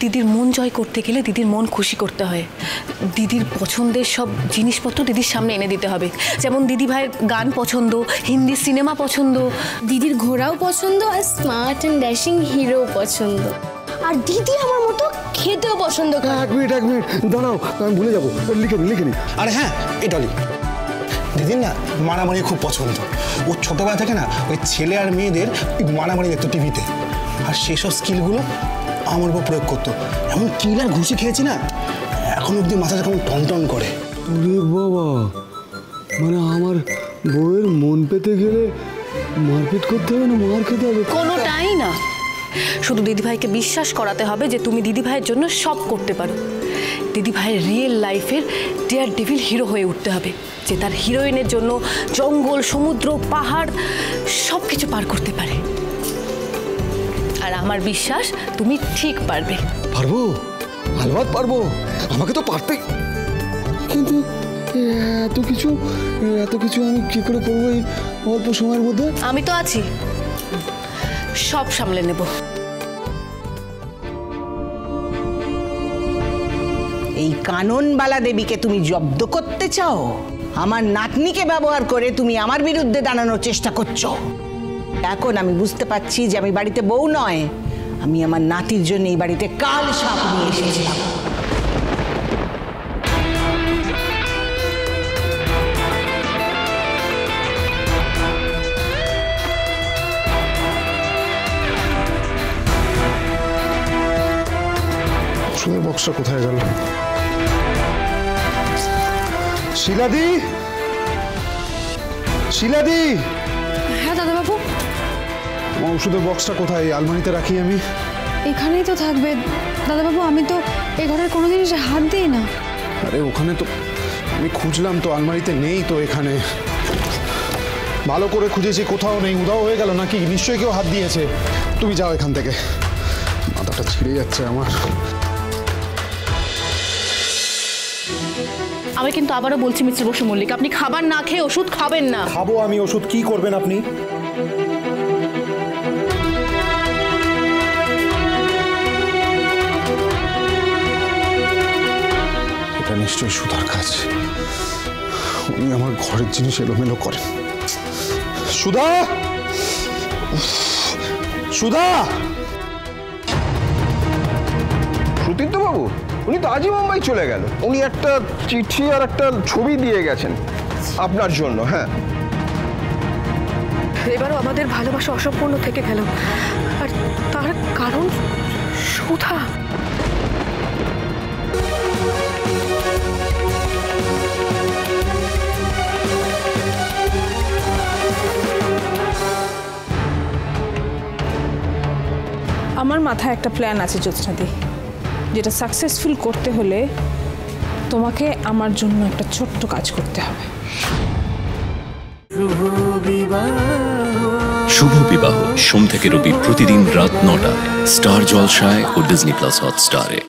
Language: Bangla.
দিদির মন জয় করতে গেলে দিদির মন খুশি করতে হয়। দিদির পছন্দের সব জিনিসপত্র দিদির সামনে এনে দিতে হবে। যেমন দিদি ভাইয়ের গান পছন্দ, হিন্দি সিনেমা পছন্দ, দিদির ঘোড়াও পছন্দ, আর স্মার্ট অ্যান্ড ড্যাশিং হিরো পছন্দ। আর দিদি আমার মতো খেতেও পছন্দ করে। এক মিনিট দাঁড়াও, আমি ভুলে যাবো, লিখে নি। আরে হ্যাঁ, এই ডলি, দিদির না মারামারি খুব পছন্দ। ও ছোটবেলা থেকে না ওই ছেলে আর মেয়েদের মারামারি দেখতো টিভিতে, আর সেসব স্কিলগুলো আমার উপর প্রয়োগ করতো। এমন কিল আর ঘুষি খেয়েছি না, এখন অব্দি মাথাটা কেমন টনটন করে। ওরে বাবা, মানে আমার বউয়ের মন পেতে গেলে মারপিট করতে হবে না মার খেতে হবে? কোনোটাই না, শুধু দিদিভাইকে বিশ্বাস করাতে হবে যে তুমি দিদিভাইয়ের জন্য সব করতে পারো। দিদিভাইয়ের রিয়েল লাইফের ডেয়ার ডেভিল হিরো হয়ে উঠতে হবে, যে তার হিরোইনের জন্য জঙ্গল, সমুদ্র, পাহাড় সব কিছু পার করতে পারে। আর আমার বিশ্বাস তুমি ঠিক পারবে। পারবো, আলবাত পারবো, আমাকে তো পারতেই। কিন্তু এত কিছু আমি কি করে করবো এই অল্প সময়ের মধ্যে? আমি তো আছি, সব সামলে নেব। এই কাননবালা দেবীকে তুমি জব্দ করতে চাও? আমার নাতনিকে ব্যবহার করে তুমি আমার বিরুদ্ধে দাঁড়ানোর চেষ্টা করছো। এখন আমি বুঝতে পারছি যে আমি বাড়িতে বউ নয়, আমি আমার নাতির জন্য এই বাড়িতে কাল সাপ নিয়ে এসেছিলাম। শুনে বক্সটা কোথায় গেল? শিলাদি, শিলাদি। হ্যাঁ দাদাবাবু। ওষুধের বক্সটা কোথায়? আলমারিতে রাখি আমি। এখানেই তো থাকবে দাদাবাবু, আমি তো এই ঘরের কোনো জিনিসে হাত দিই না। আরে ওখানে তো আমি খুঁজলাম, তো আলমারিতে নেই তো। এখানে ভালো করে খুঁজেছি, কোথাও নেই। উধাও হয়ে গেল নাকি? নিশ্চয়ই কেউ হাত দিয়েছে। তুমি যাও এখান থেকে, মাথাটা ছিঁড়ে যাচ্ছে আমার। আমি কিন্তু আবারও বলছি মিস্টার বসু মল্লিক, আপনি খাবার না খেয়ে ওষুধ খাবেন না। খাবো আমি ওষুধ, কি করবেন আপনি? এটা নিশ্চয়ই সুধার কাজ। উনি আমার ঘরের জিনিস এলোমেলো করেন। সুধা, সুধা। সুতীর্থ বাবু, উনি তো আজই মুম্বাই চলে গেল। উনি একটা চিঠি আর একটা ছবি দিয়ে গেছেন আপনার জন্য। হ্যাঁ, এবারও আমাদের ভালোবাসা অসম্পূর্ণ থেকে গেল, আর তার কারণ সুধা। আমার মাথায় একটা প্ল্যান আছে জ্যোৎস্নাদি, যেটা সাকসেসফুল করতে হলে তোমাকে আমার জন্য একটা ছোট্ট কাজ করতে হবে। শুভ বিবাহ সোম থেকে রবি প্রতিদিন রাত ৯টায় স্টার জলসায় ও ডিজনি প্লাস হটস্টারে।